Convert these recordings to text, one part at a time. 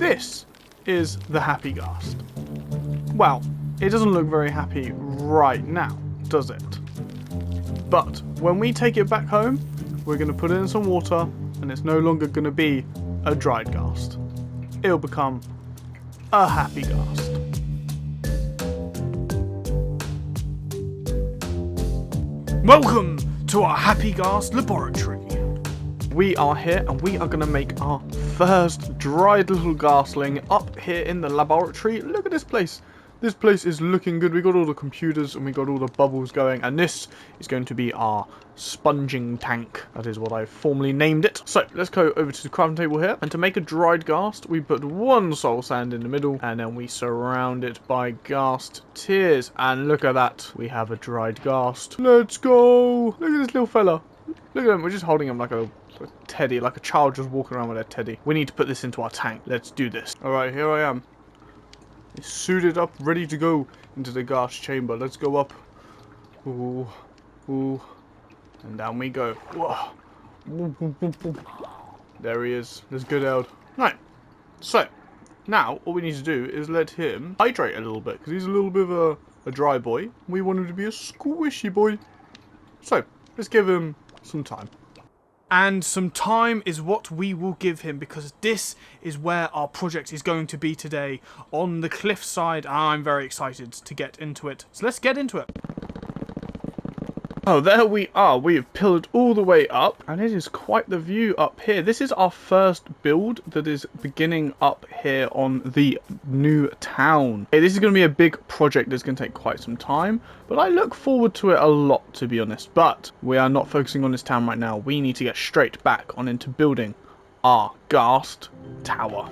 this is the happy ghast. Well, it doesn't look very happy right now, does it? But when we take it back home, we're going to put it in some water, and it's no longer going to be a dried ghast. It'll become a happy ghast. Welcome to our happy ghast laboratory. We are here and we are going to make our first dried little ghastling up here in the laboratory. Look at this place. This place is looking good. We got all the computers and we got all the bubbles going, and this is going to be our sponging tank. That is what I formally named it. So let's go over to the crafting table here, and to make a dried ghast, we put one soul sand in the middle, and then we surround it by ghast tears. And look at that, we have a dried ghast. Let's go! Look at this little fella. Look at him. We're just holding him like a teddy, like a child just walking around with a teddy. We need to put this into our tank. Let's do this. All right, here I am. Suited up, ready to go into the ghast chamber. Let's go up. Ooh, ooh, and down we go. Whoa. There he is. Let's go down. Right. So now all we need to do is let him hydrate a little bit, because he's a little bit of a dry boy. We want him to be a squishy boy. So let's give him some time. And some time is what we will give him, because this is where our project is going to be today, on the cliffside. I'm very excited to get into it. So let's get into it. Oh, there we are. We have pillared all the way up, and it is quite the view up here. This is our first build that is beginning up here on the new town. Okay, this is going to be a big project that's going to take quite some time, but I look forward to it a lot, to be honest. But we are not focusing on this town right now. We need to get straight back on into building our ghast tower.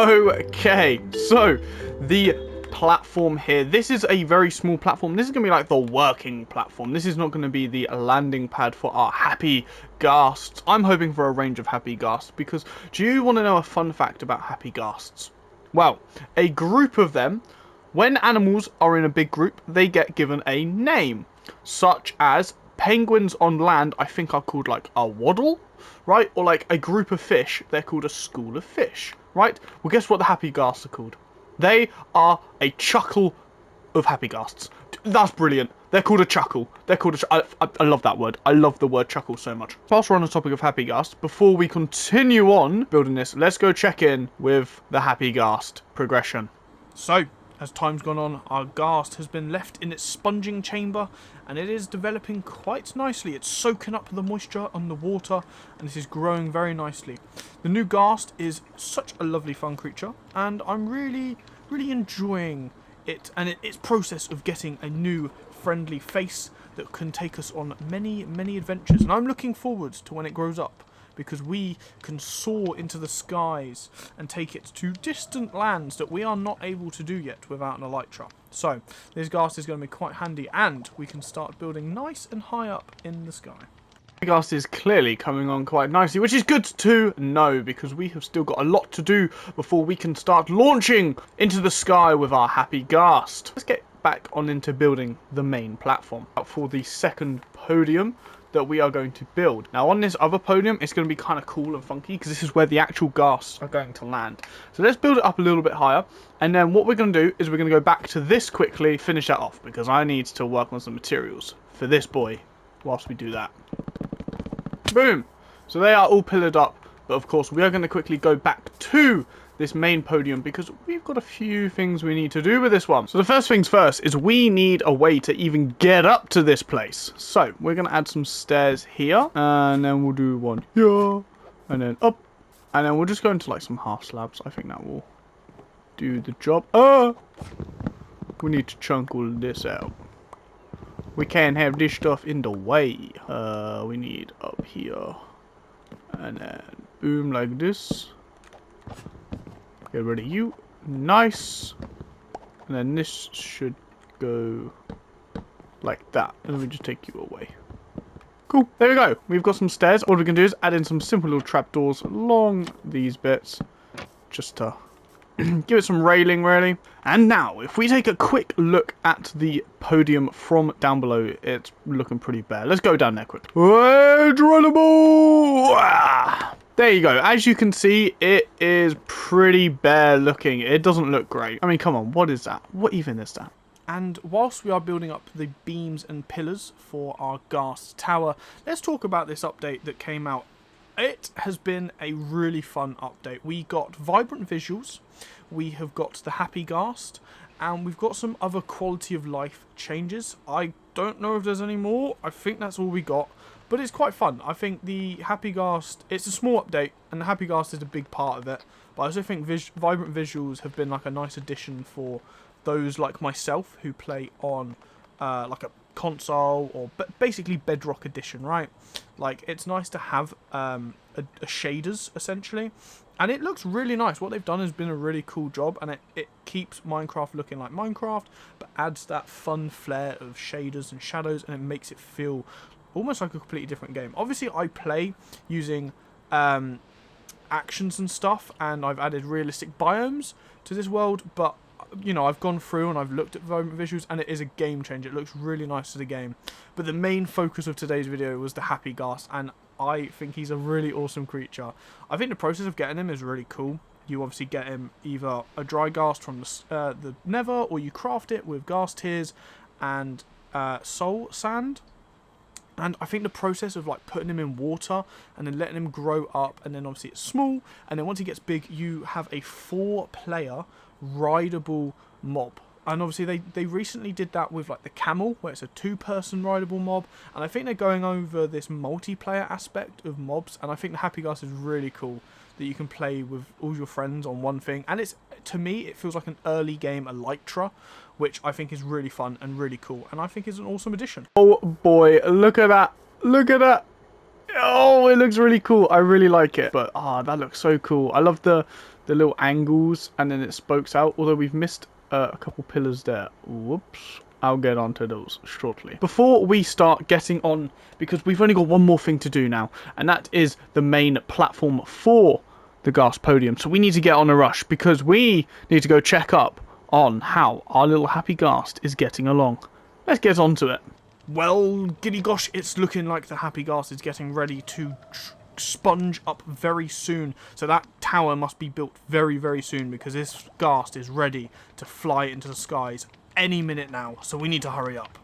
Okay, so the platform here, this is a very small platform. This is going to be like the working platform. This is not going to be the landing pad for our happy ghasts. I'm hoping for a range of happy ghasts, because do you want to know a fun fact about happy ghasts? Well, a group of them, when animals are in a big group, they get given a name, such as penguins on land, I think, are called like a waddle, right? Or like a group of fish, they're called a school of fish, right? Well, guess what the happy ghasts are called? They are a chuckle of happy ghasts. That's brilliant. They're called a chuckle. They're called a I love that word. I love the word chuckle so much. Whilst we're on the topic of happy ghasts, before we continue on building this, let's go check in with the happy ghast progression. So, as time's gone on, our ghast has been left in its sponging chamber, and it is developing quite nicely. It's soaking up the moisture on the water, and this is growing very nicely. The new ghast is such a lovely fun creature, and I'm really enjoying it and its process of getting a new friendly face that can take us on many adventures. And I'm looking forward to when it grows up, because we can soar into the skies and take it to distant lands that we are not able to do yet without an elytra. So this ghast is going to be quite handy, and we can start building nice and high up in the sky. The ghast is clearly coming on quite nicely, which is good to know, because we have still got a lot to do before we can start launching into the sky with our happy ghast. Let's get back on into building the main platform for the second podium that we are going to build. Now on this other podium, it's going to be kind of cool and funky, because this is where the actual ghasts are going to land. So let's build it up a little bit higher, and then what we're going to do is we're going to go back to this quickly, finish that off, because I need to work on some materials for this boy whilst we do that. Boom! So they are all pillared up, but of course we are going to quickly go back to this main podium, because we've got a few things we need to do with this one. So the first things first is we need a way to even get up to this place. So we're going to add some stairs here, and then we'll do one here, and then up, and then we'll just go into like some half slabs. I think that will do the job. We need to chunk all this out. We can't have this stuff in the way. We need up here And then boom, like this. Get rid of you. Nice. And then this should go like that. And let me just take you away. Cool. There we go. We've got some stairs. All we can do is add in some simple little trapdoors along these bits. Just to give it some railing, really. And now, if we take a quick look at the podium from down below, it's looking pretty bare. Let's go down there quick. Incredible! There you go. As you can see, it is pretty bare looking. It doesn't look great. I mean, come on. What is that? What even is that? And whilst we are building up the beams and pillars for our Ghast tower, let's talk about this update that came out. It has been a really fun update. We got vibrant visuals, we have got the happy Ghast, and we've got some other quality of life changes. I don't know if there's any more. I think that's all we got, but it's quite fun. I think the happy Ghast, it's a small update, and the happy Ghast is a big part of it, but I also think vibrant visuals have been like a nice addition for those like myself who play on like a console or basically Bedrock Edition, right? Like, it's nice to have a shaders essentially, and it looks really nice. What they've done has been a really cool job, and it keeps Minecraft looking like Minecraft, but adds that fun flair of shaders and shadows, and it makes it feel almost like a completely different game. Obviously, I play using actions and stuff, and I've added realistic biomes to this world, but you know, I've gone through and I've looked at vibrant visuals, and it is a game changer. It looks really nice to the game. But the main focus of today's video was the happy Ghast, and I think he's a really awesome creature. I think the process of getting him is really cool. You obviously get him either a dry Ghast from the Nether, or you craft it with Ghast tears and soul sand. And I think the process of like putting him in water and then letting him grow up, and then obviously it's small, and then once he gets big, you have a 4-player rideable mob. And obviously they recently did that with like the camel, where it's a 2-person rideable mob, and I think they're going over this multiplayer aspect of mobs, and I think the happy Ghast is really cool that you can play with all your friends on one thing, and it's, to me, it feels like an early game Elytra, which I think is really fun and really cool, and I think is an awesome addition. Oh boy, look at that. Look at that. Oh, it looks really cool. I really like it. But that looks so cool. I love the little angles, and then it spokes out, although we've missed a couple pillars there. Whoops. I'll get onto those shortly. Before we start getting on, because we've only got one more thing to do now, and that is the main platform for the Ghast podium. So we need to get on a rush, because we need to go check up on how our little happy Ghast is getting along. Let's get on to it. Well, giddy gosh, it's looking like the happy Ghast is getting ready to sponge up very soon. So that tower must be built very, very soon, because this Ghast is ready to fly into the skies any minute now. So we need to hurry up.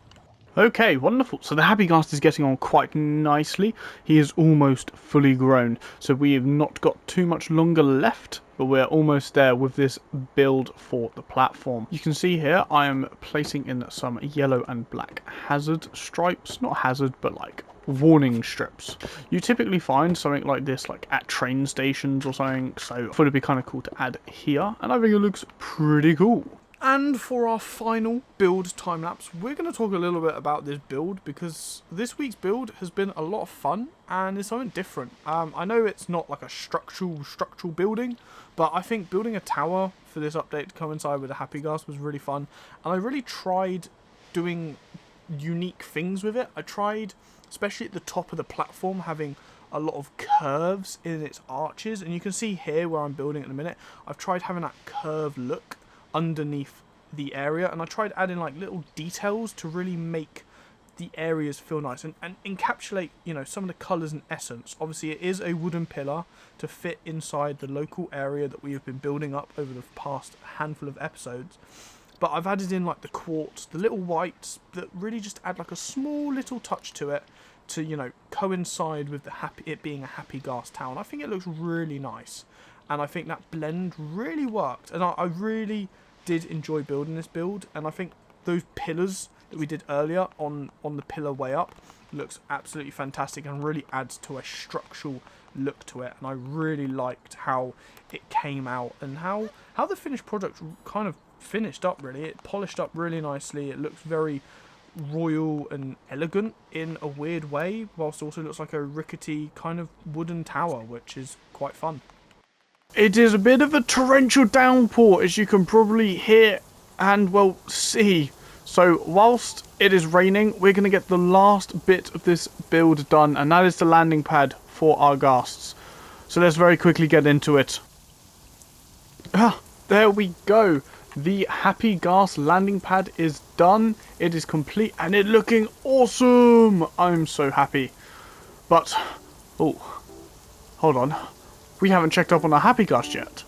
Okay, wonderful. So the happy Ghast is getting on quite nicely. He is almost fully grown. So we have not got too much longer left, but we're almost there with this build for the platform. You can see here I am placing in some yellow and black hazard stripes. Not hazard, but like warning strips. You typically find something like this like at train stations or something, so I thought it'd be kind of cool to add here, and I think it looks pretty cool. And for our final build time-lapse, we're going to talk a little bit about this build, because this week's build has been a lot of fun and it's something different. I know it's not like a structural building, but I think building a tower for this update to coincide with the happy Ghast was really fun, and I really tried doing unique things with it. I tried, especially at the top of the platform, having a lot of curves in its arches, and you can see here where I'm building at the minute, I've tried having that curved look underneath the area, and I tried adding like little details to really make the areas feel nice and encapsulate, you know, some of the colours and essence. Obviously it is a wooden pillar to fit inside the local area that we have been building up over the past handful of episodes, but I've added in like the quartz, the little whites that really just add like a small little touch to it to, you know, coincide with it being a happy Ghast town. I think it looks really nice, and I think that blend really worked, and I really did enjoy building this build, and I think those pillars that we did earlier on the pillar way up looks absolutely fantastic and really adds to a structural look to it, and I really liked how it came out and how the finished product kind of finished up. Really, it polished up really nicely. It looks very royal and elegant in a weird way, whilst also looks like a rickety kind of wooden tower, which is quite fun. It is a bit of a torrential downpour, as you can probably hear and, well, see. So whilst it is raining, we're going to get the last bit of this build done, and that is the landing pad for our ghasts. So let's very quickly get into it. Ah, there we go. The Happy Ghast landing pad is done. It is complete and it's looking awesome. I'm so happy. But, oh, hold on. We haven't checked up on our Happy Ghast yet.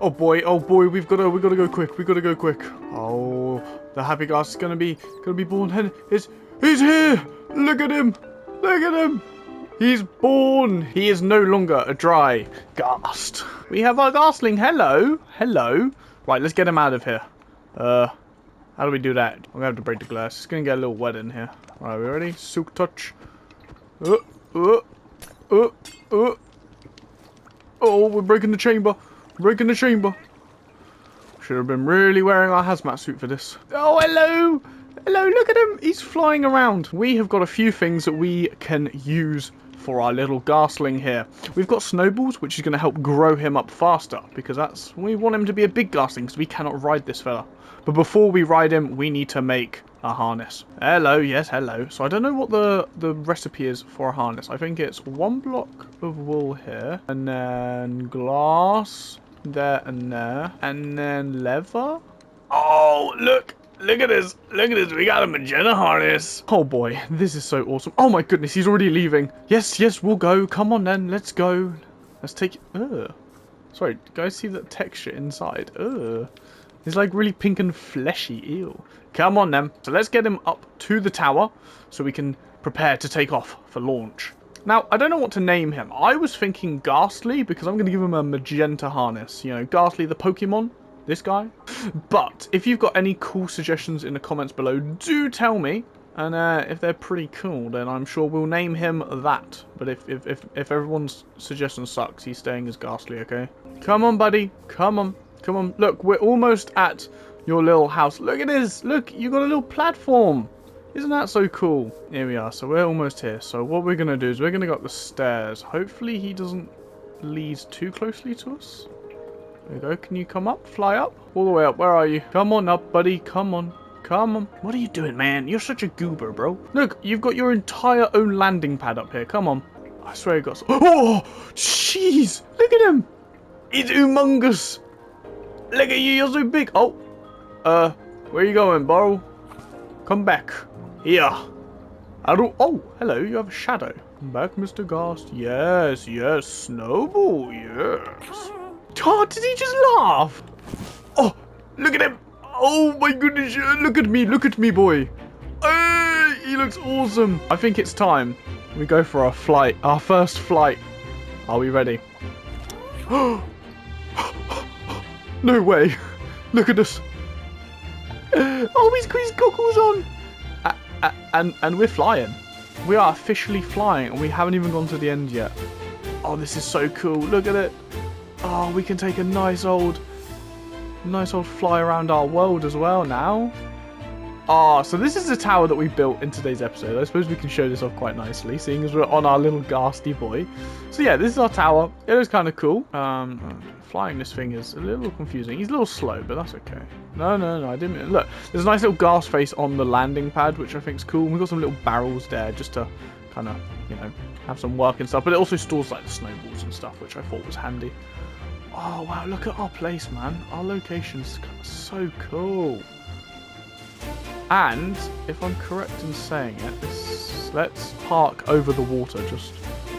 Oh boy, we've gotta go quick. Oh, the Happy Ghast is gonna be born. And he's here. Look at him. He's born. He is no longer a dry ghast. We have our ghastling. Hello. Right, let's get him out of here. How do we do that? I'm gonna have to break the glass. It's gonna get a little wet in here. Alright, we ready? Silk touch. Oh, we're breaking the chamber. Should have been really wearing our hazmat suit for this. Oh, hello, look at him. He's flying around. We have got a few things that we can use for our little ghastling here. We've got snowballs, which is going to help grow him up faster, because we want him to be a big ghastling, because we cannot ride this fella. But before we ride him, we need to make a harness. Hello, yes, hello. So I don't know what the recipe is for a harness. I think it's 1 block of wool here, and then glass there and there, and then leather. Oh, look at this. We got a magenta harness. Oh boy, this is so awesome. Oh my goodness, he's already leaving. Yes, we'll go. Come on then, let's go. Let's take it. Sorry, do you guys see that texture inside? It's like really pink and fleshy. Ew. Come on then. So let's get him up to the tower so we can prepare to take off for launch. Now, I don't know what to name him. I was thinking Ghastly, because I'm going to give him a magenta harness. You know, Ghastly the Pokemon. This guy. But if you've got any cool suggestions in the comments below, do tell me. And if they're pretty cool, then I'm sure we'll name him that. But if everyone's suggestion sucks, he's staying as Ghastly, okay? Come on, buddy. Come on. Look, we're almost at your little house. Look at this. Look, you got a little platform. Isn't that so cool? Here we are. So we're almost here. So what we're going to do is we're going to go up the stairs. Hopefully he doesn't lead too closely to us. There we go. Can you come up? Fly up? All the way up. Where are you? Come on up, buddy. Come on. What are you doing, man? You're such a goober, bro. Look, you've got your entire own landing pad up here. Come on. I swear you got some... Oh, jeez. Look at him. He's humongous. Look at you. You're so big. Oh. Where are you going, bro? Come back. Here. Oh, hello. You have a shadow. Come back, Mr. Ghast. Yes. Snowball. Yes. Oh, did he just laugh? Oh, look at him. Oh my goodness. Look at me, boy. Hey, he looks awesome. I think it's time we go for our first flight. Are we ready? No way. Look at us. Oh, he's got his goggles on. And we're flying. We are officially flying, and we haven't even gone to the end yet. Oh, this is so cool. Look at it. Oh, we can take a nice old fly around our world as well now. Oh, so this is the tower that we built in today's episode. I suppose we can show this off quite nicely, seeing as we're on our little ghastly boy. So yeah, this is our tower. It was kind of cool. Flying this thing is a little confusing. He's a little slow, but that's okay. No, I didn't mean... Look, there's a nice little ghast face on the landing pad, which I think is cool. We've got some little barrels there just to kind of, you know, have some work and stuff. But it also stores like the snowballs and stuff, which I thought was handy. Oh, wow, look at our place, man. Our location's so cool. And, if I'm correct in saying it, let's park over the water, just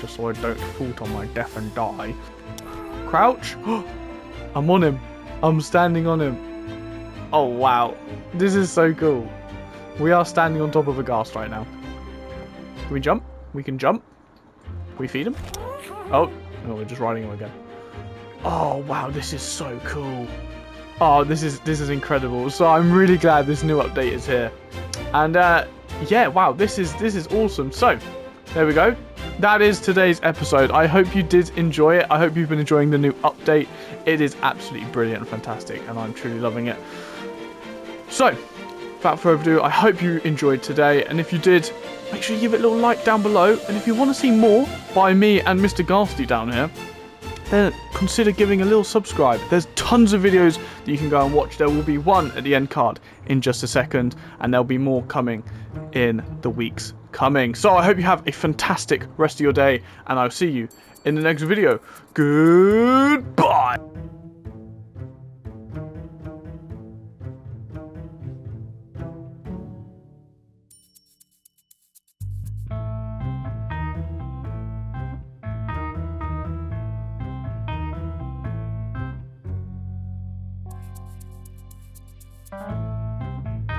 so I don't fall on my death and die. Crouch. I'm on him. I'm standing on him. Oh, wow. This is so cool. We are standing on top of a ghast right now. Can we jump? We can jump. Can we feed him? Oh, no, we're just riding him again. Oh, wow, this is so cool. Oh, this is incredible. So I'm really glad this new update is here. And yeah, wow, this is awesome. So there we go. that is today's episode. I hope you did enjoy it. I hope you've been enjoying the new update. It is absolutely brilliant and fantastic, and I'm truly loving it. So, without further ado, I hope you enjoyed today, and if you did, make sure you give it a little like down below, and if you want to see more by me and Mr. Ghasty down here, then consider giving a little subscribe. There's tons of videos that you can go and watch. There will be one at the end card in just a second, and there'll be more coming in the weeks coming. So I hope you have a fantastic rest of your day, and I'll see you in the next video. Goodbye!